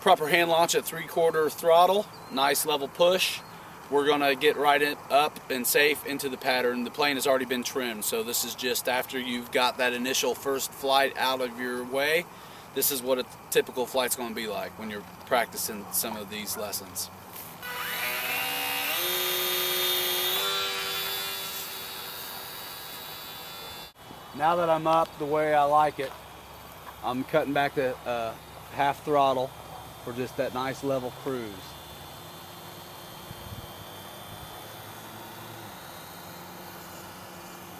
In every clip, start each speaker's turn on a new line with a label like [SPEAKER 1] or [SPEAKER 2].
[SPEAKER 1] proper hand launch at 3/4 throttle, nice level push. We're gonna get right up and safe into the pattern. The plane has already been trimmed, so this is just after you've got that initial first flight out of your way. This is what a typical flight's gonna be like when you're practicing some of these lessons. Now that I'm up the way I like it, I'm cutting back to half throttle for just that nice level cruise.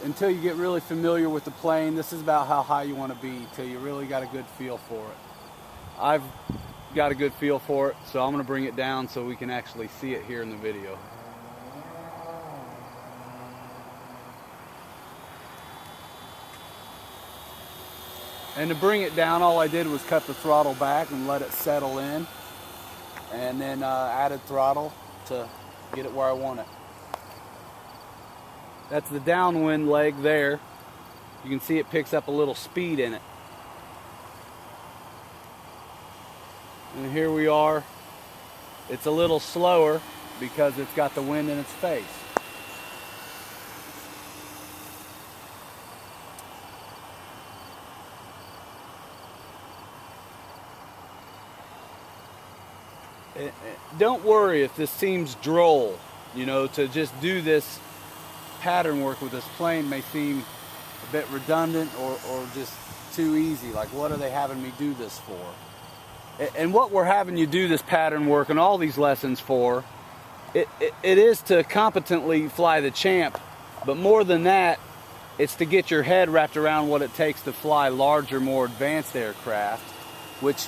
[SPEAKER 1] Until you get really familiar with the plane, this is about how high you want to be till you really got a good feel for it. I've got a good feel for it, so I'm going to bring it down so we can actually see it here in the video. And to bring it down, all I did was cut the throttle back and let it settle in, and then added throttle to get it where I want it. That's the downwind leg there. You can see it picks up a little speed in it. And here we are. It's a little slower because it's got the wind in its face. Don't worry if this seems droll, you know, to just do this pattern work with this plane may seem a bit redundant or just too easy. Like, what are they having me do this for? And what we're having you do this pattern work and all these lessons for, it is to competently fly the Champ, but more than that, it's to get your head wrapped around what it takes to fly larger, more advanced aircraft, which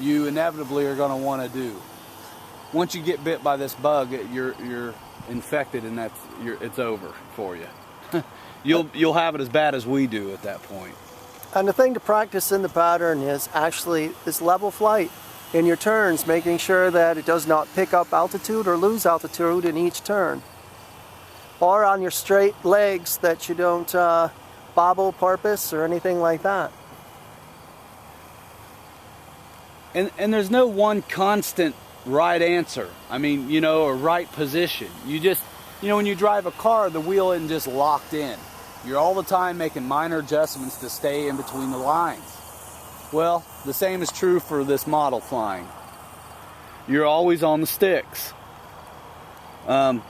[SPEAKER 1] you inevitably are going to want to do. Once you get bit by this bug, you're infected, and it's over for you. You'll have it as bad as we do at that point.
[SPEAKER 2] And the thing to practice in the pattern is actually this level flight in your turns, making sure that it does not pick up altitude or lose altitude in each turn, or on your straight legs that you don't bobble, porpoise, or anything like that.
[SPEAKER 1] And there's no one constant right answer. I mean, you know, a right position. You just, you know, when you drive a car, the wheel isn't just locked in. You're all the time making minor adjustments to stay in between the lines. Well, the same is true for this model flying. You're always on the sticks. And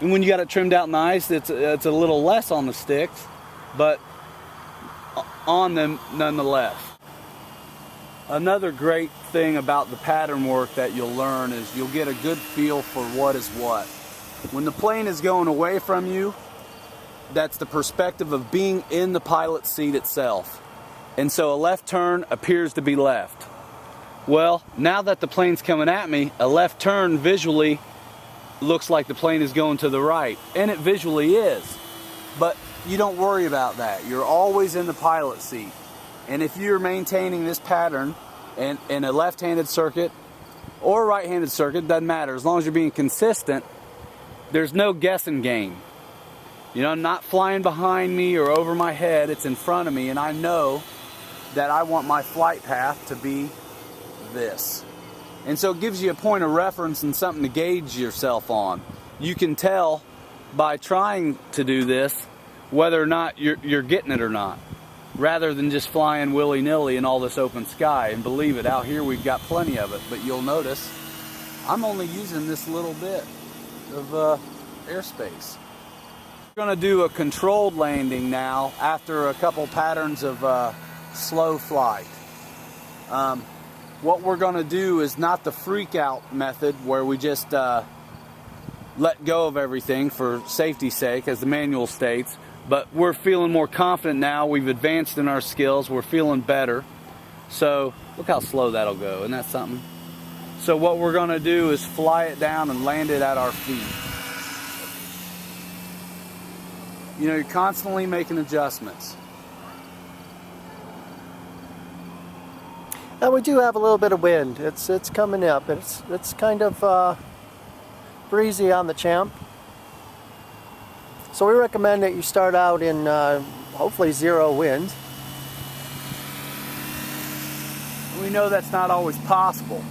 [SPEAKER 1] when you got it trimmed out nice, it's a little less on the sticks, but on them nonetheless. Another great thing about the pattern work that you'll learn is you'll get a good feel for what is what. When the plane is going away from you, that's the perspective of being in the pilot's seat itself. And so a left turn appears to be left. Well, now that the plane's coming at me, a left turn visually looks like the plane is going to the right, and it visually is. But you don't worry about that. You're always in the pilot seat. And if you're maintaining this pattern in a left-handed circuit or a right-handed circuit, doesn't matter. As long as you're being consistent, there's no guessing game. You know, I'm not flying behind me or over my head. It's in front of me, and I know that I want my flight path to be this. And so it gives you a point of reference and something to gauge yourself on. You can tell by trying to do this whether or not you're getting it or not, rather than just flying willy-nilly in all this open sky. And believe it, out here we've got plenty of it, but you'll notice I'm only using this little bit of airspace. We're going to do a controlled landing now after a couple patterns of slow flight. What we're going to do is not the freak out method where we just let go of everything for safety's sake, as the manual states. But we're feeling more confident now. We've advanced in our skills. We're feeling better. So look how slow that'll go. Isn't that something? So what we're going to do is fly it down and land it at our feet. You know, you're constantly making adjustments.
[SPEAKER 2] Now we do have a little bit of wind. It's coming up. It's kind of breezy on the Champ. So we recommend that you start out in hopefully 0 wind.
[SPEAKER 1] We know that's not always possible.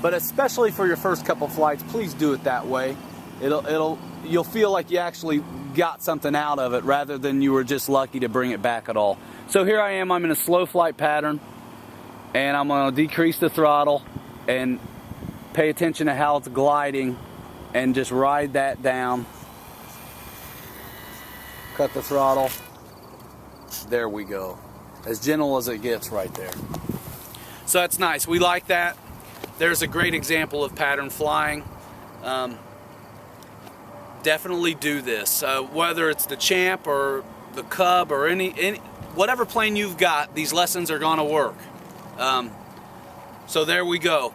[SPEAKER 1] But especially for your first couple flights, please do it that way. You'll feel like you actually got something out of it rather than you were just lucky to bring it back at all. So here I am, I'm in a slow flight pattern, and I'm going to decrease the throttle and pay attention to how it's gliding and just ride that down. Cut the throttle. There we go. As gentle as it gets right there. So that's nice. We like that. There's a great example of pattern flying. Definitely do this. Whether it's the Champ or the Cub or any whatever plane you've got, these lessons are going to work. So there we go.